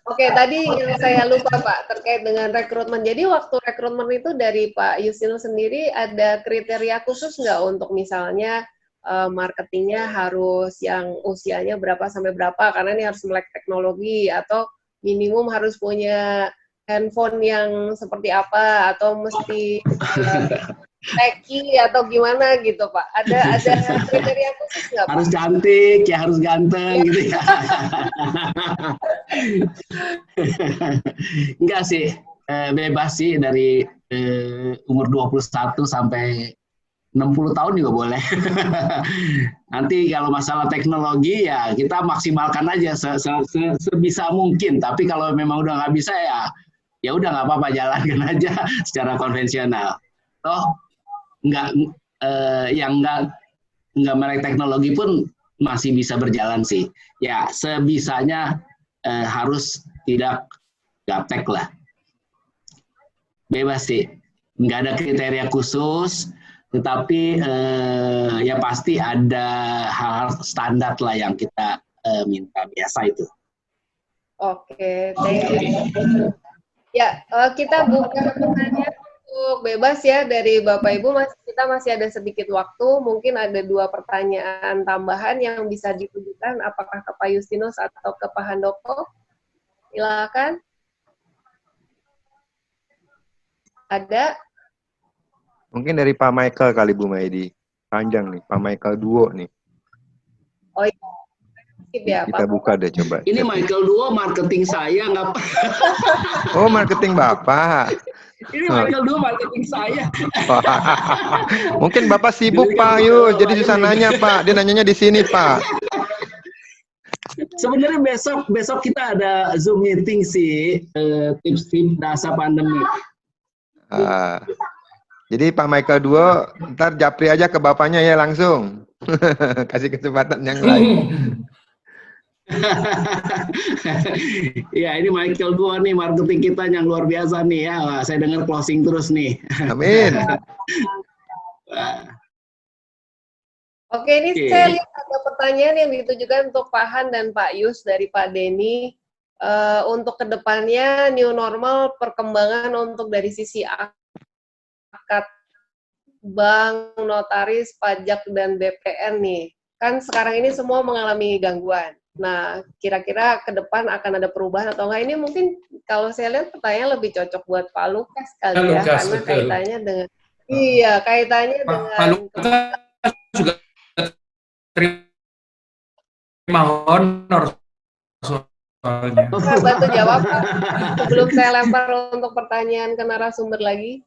[SPEAKER 1] Oke, tadi yang saya lupa Pak terkait dengan rekrutmen. Jadi waktu rekrutmen itu dari Pak Justinus sendiri ada kriteria khusus nggak untuk misalnya marketingnya harus yang usianya berapa sampai berapa, karena ini harus melek teknologi, atau minimum harus punya handphone yang seperti apa, atau mesti techy atau gimana gitu Pak? Ada kriteria khusus nggak Pak?
[SPEAKER 2] Harus cantik, ya harus ganteng gitu ya. Enggak sih, bebas sih dari umur 21 sampai 60 tahun juga boleh. Nanti kalau masalah teknologi ya kita maksimalkan aja sebisa mungkin. Tapi kalau memang udah nggak bisa ya udah nggak apa-apa, jalankan aja secara konvensional. Toh yang nggak melek teknologi pun masih bisa berjalan sih. Ya sebisanya harus tidak gaptek lah. Bebas sih, nggak ada kriteria khusus. Tetapi ya pasti ada hal standar lah yang kita minta, biasa itu.
[SPEAKER 1] Oke, thank you. Ya, kita buka pertanyaan untuk bebas ya dari Bapak Ibu. Kita masih ada sedikit waktu, mungkin ada 2 pertanyaan tambahan yang bisa ditujukan, apakah ke Pak Justinus atau ke Pak Handoko. Silakan. Ada?
[SPEAKER 4] Mungkin dari Pak Michael kali Bu Maidi. Panjang nih, Pak Michael Duo nih.
[SPEAKER 1] Oh iya. Ya,
[SPEAKER 4] Kita
[SPEAKER 1] Pak.
[SPEAKER 4] buka deh coba.
[SPEAKER 2] Ini Michael Duo marketing saya nggak?
[SPEAKER 4] Oh, marketing Bapak.
[SPEAKER 2] Ini Michael Duo marketing saya.
[SPEAKER 4] Mungkin Bapak sibuk Pak Yus, jadi susah nanya Pak. Dia nanyanya di sini Pak.
[SPEAKER 2] Sebenarnya besok kita ada Zoom meeting sih, tips-tips dasar pandemi.
[SPEAKER 4] Jadi Pak Michael Duo, ntar japri aja ke bapaknya ya langsung. Kasih kesempatan yang lain.
[SPEAKER 2] Ya, ini Michael Duo nih, marketing kita yang luar biasa nih ya. Wah, saya dengar closing terus nih.
[SPEAKER 4] Amin.
[SPEAKER 1] Oke, ini saya lihat ada pertanyaan yang ditujukan untuk Pak Han dan Pak Yus dari Pak Denny. Untuk kedepannya new normal, perkembangan untuk dari sisi akad bank, notaris, pajak, dan BPN nih. Kan sekarang ini semua mengalami gangguan. Nah, kira-kira ke depan akan ada perubahan atau enggak? Ini mungkin kalau saya lihat pertanyaan lebih cocok buat Pak Lukas kali ya, karena betul. Kaitannya dengan kaitannya dengan
[SPEAKER 3] Pak Lukas juga terima honor soalnya.
[SPEAKER 1] Saya bantu jawab Pak, sebelum saya lempar untuk pertanyaan ke narasumber lagi.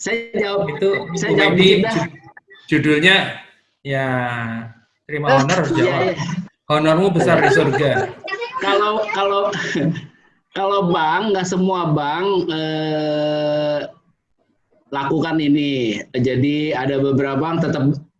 [SPEAKER 2] Saya jawab
[SPEAKER 3] itu. Saya jawab judulnya ya terima honor harus jawab. Honormu besar di surga.
[SPEAKER 2] Kalau bank, nggak semua bank lakukan ini. Jadi ada beberapa bank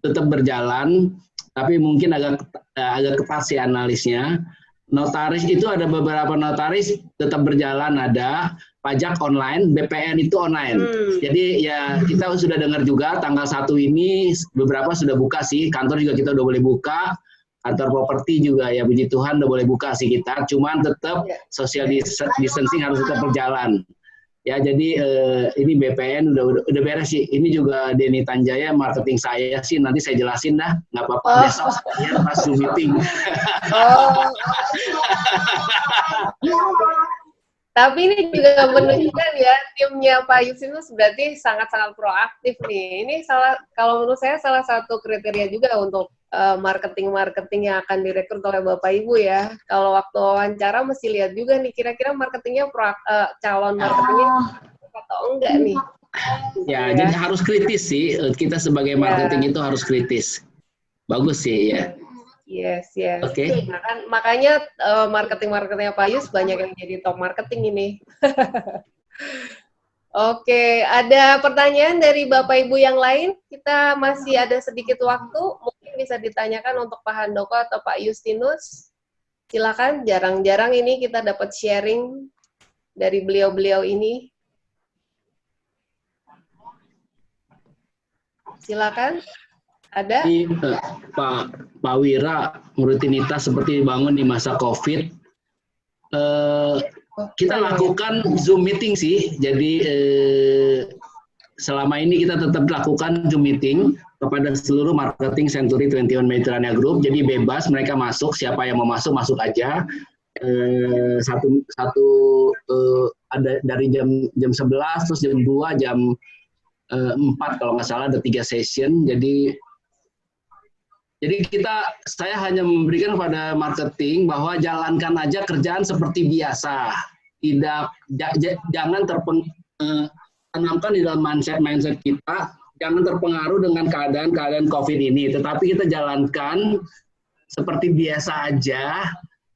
[SPEAKER 2] tetap berjalan, tapi mungkin agak ketat sih analisnya. Notaris itu ada beberapa notaris tetap berjalan, ada pajak online, BPN itu online. Jadi ya kita sudah dengar juga tanggal 1 ini beberapa sudah buka sih, kantor juga kita udah boleh buka. Kantor properti juga ya puji Tuhan udah boleh buka sih kita, cuman tetap social distancing harus tetap berjalan. Ya, jadi ini BPN udah beres sih. Ini juga Denny Tanjaya marketing saya sih. Nanti saya jelasin dah. Nggak apa-apa. Besok saya pas Zoom meeting.
[SPEAKER 1] Oh. Tapi ini juga menunjukkan ya timnya Pak Justinus berarti sangat-sangat proaktif nih. Ini kalau menurut saya salah satu kriteria juga untuk marketing-marketing yang akan direkrut oleh Bapak Ibu ya. Kalau waktu wawancara mesti lihat juga nih kira-kira marketingnya calon marketingnya atau enggak nih.
[SPEAKER 2] Ya, jadi harus kritis sih. Kita sebagai marketing itu harus kritis. Bagus sih ya.
[SPEAKER 1] Yes.
[SPEAKER 2] Oke.
[SPEAKER 1] Makanya marketingnya Pak Yus banyak yang jadi top marketing ini. Oke, ada pertanyaan dari Bapak Ibu yang lain? Kita masih ada sedikit waktu, mungkin bisa ditanyakan untuk Pak Handoko atau Pak Justinus. Silakan, jarang-jarang ini kita dapat sharing dari beliau-beliau ini. Silakan. Ada?
[SPEAKER 2] Ini Pak Wira, rutinitas seperti dibangun di masa COVID. Kita lakukan Zoom meeting sih. Jadi selama ini kita tetap lakukan Zoom meeting kepada seluruh marketing Century 21 Mediterranean Group. Jadi bebas mereka masuk, siapa yang mau masuk aja. Ada dari jam 11 terus jam 2 jam 4 kalau nggak salah ada 3 session. Jadi saya hanya memberikan pada marketing bahwa jalankan aja kerjaan seperti biasa. Jangan tanamkan di dalam mindset kita, jangan terpengaruh dengan keadaan COVID ini. Tetapi kita jalankan seperti biasa aja,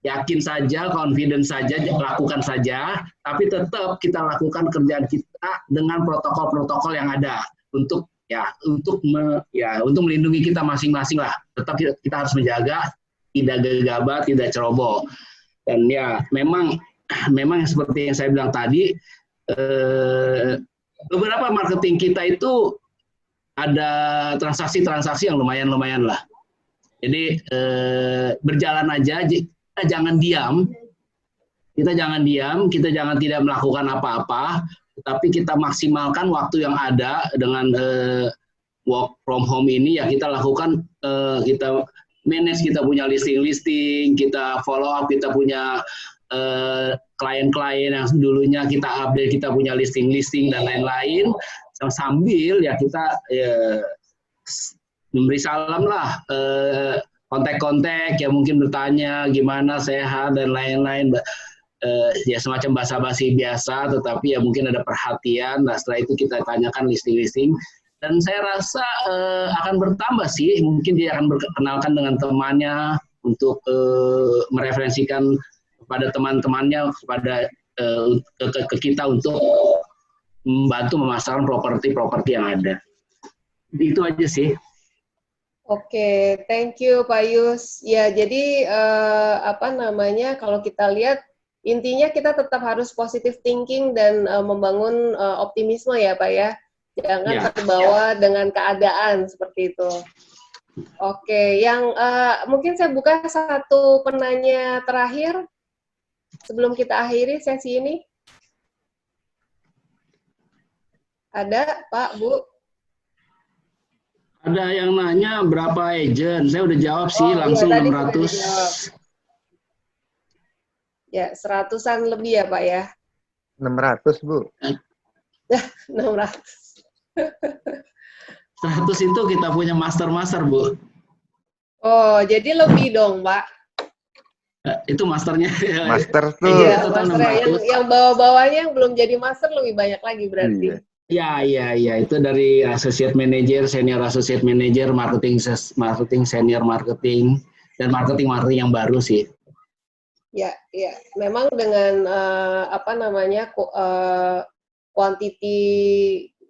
[SPEAKER 2] yakin saja, confident saja, lakukan saja. Tapi tetap kita lakukan kerjaan kita dengan protokol-protokol yang ada untuk melindungi kita masing-masing lah. Tetap kita harus menjaga, tidak gegabah, tidak ceroboh. Dan ya memang seperti yang saya bilang tadi, beberapa marketing kita itu ada transaksi-transaksi yang lumayan lah. Jadi berjalan aja, kita jangan diam, kita jangan tidak melakukan apa-apa. Tapi kita maksimalkan waktu yang ada dengan work from home ini ya kita lakukan, kita manage, kita punya listing, kita follow up, kita punya klien-klien yang dulunya kita update, kita punya listing dan lain-lain, sambil ya kita memberi salam lah, kontak-kontak yang mungkin bertanya gimana sehat dan lain-lain. Ya semacam basa-basi biasa, tetapi ya mungkin ada perhatian. Nah setelah itu kita tanyakan listing, dan saya rasa akan bertambah sih. Mungkin dia akan berkenalkan dengan temannya untuk mereferensikan kepada teman-temannya kepada ke kita untuk membantu memasarkan properti yang ada. Itu aja sih.
[SPEAKER 1] Oke, thank you Pak Yus. Ya jadi kalau kita lihat intinya kita tetap harus positive thinking dan membangun optimisme ya Pak ya. Jangan terbawa dengan keadaan seperti itu. Oke, yang mungkin saya buka satu penanya terakhir sebelum kita akhiri sesi ini. Ada Pak, Bu?
[SPEAKER 2] Ada yang nanya berapa agent. Saya udah jawab sih langsung
[SPEAKER 1] iya,
[SPEAKER 2] 600.
[SPEAKER 1] Ya, 100-an lebih ya, Pak ya?
[SPEAKER 4] 600, Bu.
[SPEAKER 1] 600.
[SPEAKER 2] 100 itu kita punya master, Bu.
[SPEAKER 1] Oh, jadi lebih dong, Pak.
[SPEAKER 2] Itu masternya.
[SPEAKER 4] Master tuh.
[SPEAKER 1] Iya, master yang bawah-bawahnya yang belum jadi master lebih banyak lagi berarti.
[SPEAKER 2] Iya. Itu dari associate manager, senior associate manager, marketing, senior marketing, dan marketing yang baru sih.
[SPEAKER 1] Ya. Memang dengan quantity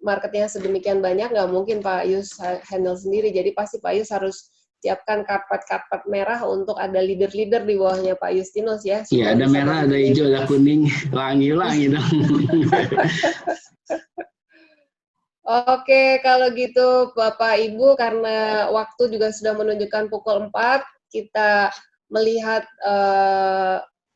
[SPEAKER 1] marketnya sedemikian banyak, nggak mungkin Pak Yus handle sendiri. Jadi pasti Pak Yus harus siapkan karpet merah untuk ada leader-leader di bawahnya Pak Justinus ya.
[SPEAKER 2] Iya, ada merah, ada hijau, ada kuning, wangi dong.
[SPEAKER 1] Oke, kalau gitu Bapak Ibu, karena waktu juga sudah menunjukkan pukul 4, kita melihat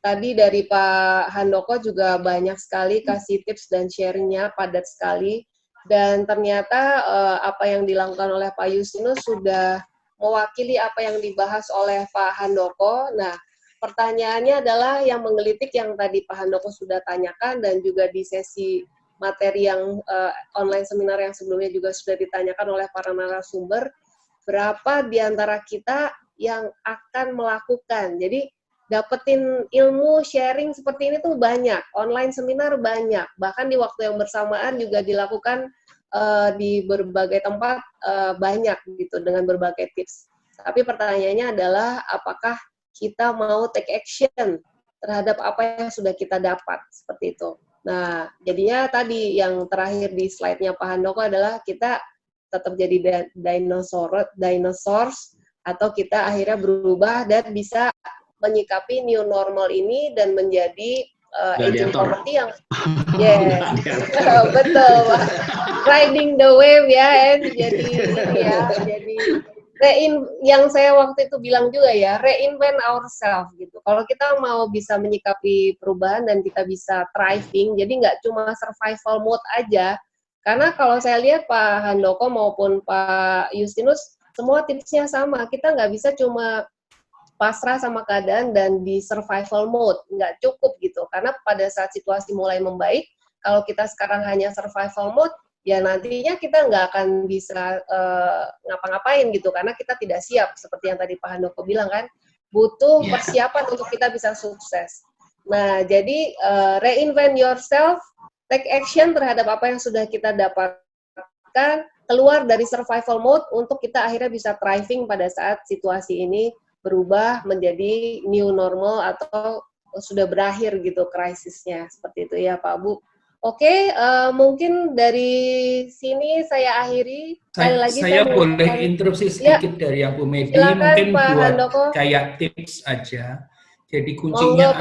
[SPEAKER 1] tadi dari Pak Handoko juga banyak sekali kasih tips dan sharingnya padat sekali. Dan ternyata apa yang dilakukan oleh Pak Justinus sudah mewakili apa yang dibahas oleh Pak Handoko. Nah, pertanyaannya adalah yang menggelitik yang tadi Pak Handoko sudah tanyakan dan juga di sesi materi yang online seminar yang sebelumnya juga sudah ditanyakan oleh para narasumber, berapa di antara kita yang akan melakukan. Jadi dapetin ilmu sharing seperti ini tuh banyak, online seminar banyak, bahkan di waktu yang bersamaan juga dilakukan di berbagai tempat banyak gitu dengan berbagai tips. Tapi pertanyaannya adalah apakah kita mau take action terhadap apa yang sudah kita dapat, seperti itu. Nah, jadinya tadi yang terakhir di slide-nya Pak Handoko adalah kita tetap jadi dinosaurs atau kita akhirnya berubah dan bisa menyikapi new normal ini dan menjadi agent property yang betul, Pak. Riding the wave ya, jadi yang saya waktu itu bilang juga ya, reinvent ourselves gitu. Kalau kita mau bisa menyikapi perubahan dan kita bisa thriving, jadi nggak cuma survival mode aja. Karena kalau saya lihat Pak Handoko maupun Pak Justinus, semua tipsnya sama. Kita nggak bisa cuma pasrah sama keadaan dan di survival mode, nggak cukup gitu. Karena pada saat situasi mulai membaik, kalau kita sekarang hanya survival mode, ya nantinya kita nggak akan bisa ngapa-ngapain gitu, karena kita tidak siap, seperti yang tadi Pak Handoko bilang kan, butuh persiapan untuk kita bisa sukses. Nah, jadi reinvent yourself, take action terhadap apa yang sudah kita dapatkan, keluar dari survival mode untuk kita akhirnya bisa thriving pada saat situasi ini berubah menjadi new normal atau sudah berakhir gitu krisisnya, seperti itu ya Pak Bu. Oke, mungkin dari sini saya akhiri. Sekali lagi
[SPEAKER 3] saya boleh interupsi sedikit dari yang Bu Medi, mungkin
[SPEAKER 1] Pak
[SPEAKER 3] buat
[SPEAKER 1] Handoko.
[SPEAKER 3] kayak tips aja. Jadi kuncinya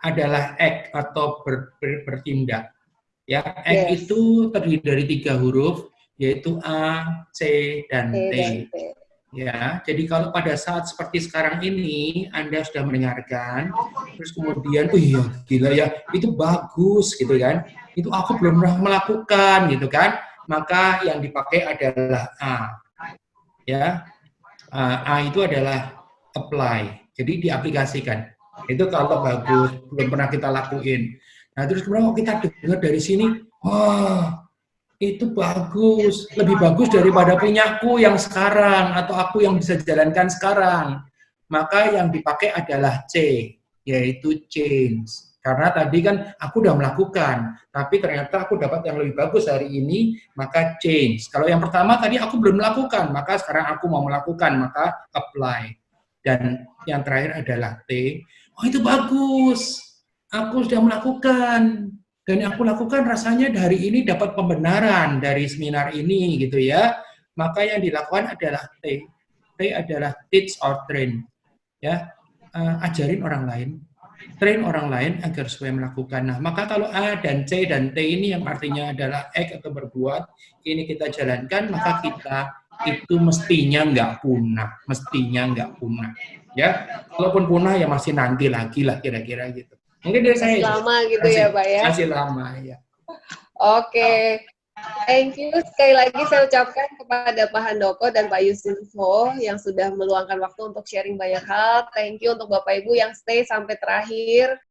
[SPEAKER 3] adalah act atau bertindak. Ya, act itu terdiri dari 3 huruf, yaitu A, C, dan T. Ya, jadi kalau pada saat seperti sekarang ini Anda sudah mendengarkan, terus kemudian, oh iya gila ya, itu bagus gitu kan, itu aku belum pernah melakukan gitu kan, maka yang dipakai adalah A. Ya, A itu adalah apply, jadi diaplikasikan. Itu kalau bagus, belum pernah kita lakuin. Nah terus kemudian kita dengar dari sini, wah, itu bagus, lebih bagus daripada punyaku yang sekarang atau aku yang bisa jalankan sekarang. Maka yang dipakai adalah C, yaitu change. Karena tadi kan aku udah melakukan, tapi ternyata aku dapat yang lebih bagus hari ini, maka change. Kalau yang pertama tadi aku belum melakukan, maka sekarang aku mau melakukan, maka apply. Dan yang terakhir adalah T, oh itu bagus, aku sudah melakukan. Dan yang aku lakukan rasanya hari ini dapat pembenaran dari seminar ini gitu ya. Maka yang dilakukan adalah T. T adalah teach or train. Ya, ajarin orang lain, train orang lain agar supaya melakukan. Nah, maka kalau A dan C dan T ini yang artinya adalah act atau berbuat, ini kita jalankan, maka kita itu mestinya nggak punah, ya. Kalaupun punah ya masih nanti lagi lah kira-kira gitu. Mungkin dari saya
[SPEAKER 1] lama gitu ya Pak ya.
[SPEAKER 3] Masih lama ya.
[SPEAKER 1] Oke. Thank you. Sekali lagi saya ucapkan kepada Pak Handoko dan Pak Justinus yang sudah meluangkan waktu untuk sharing banyak hal. Thank you untuk Bapak Ibu yang stay sampai terakhir.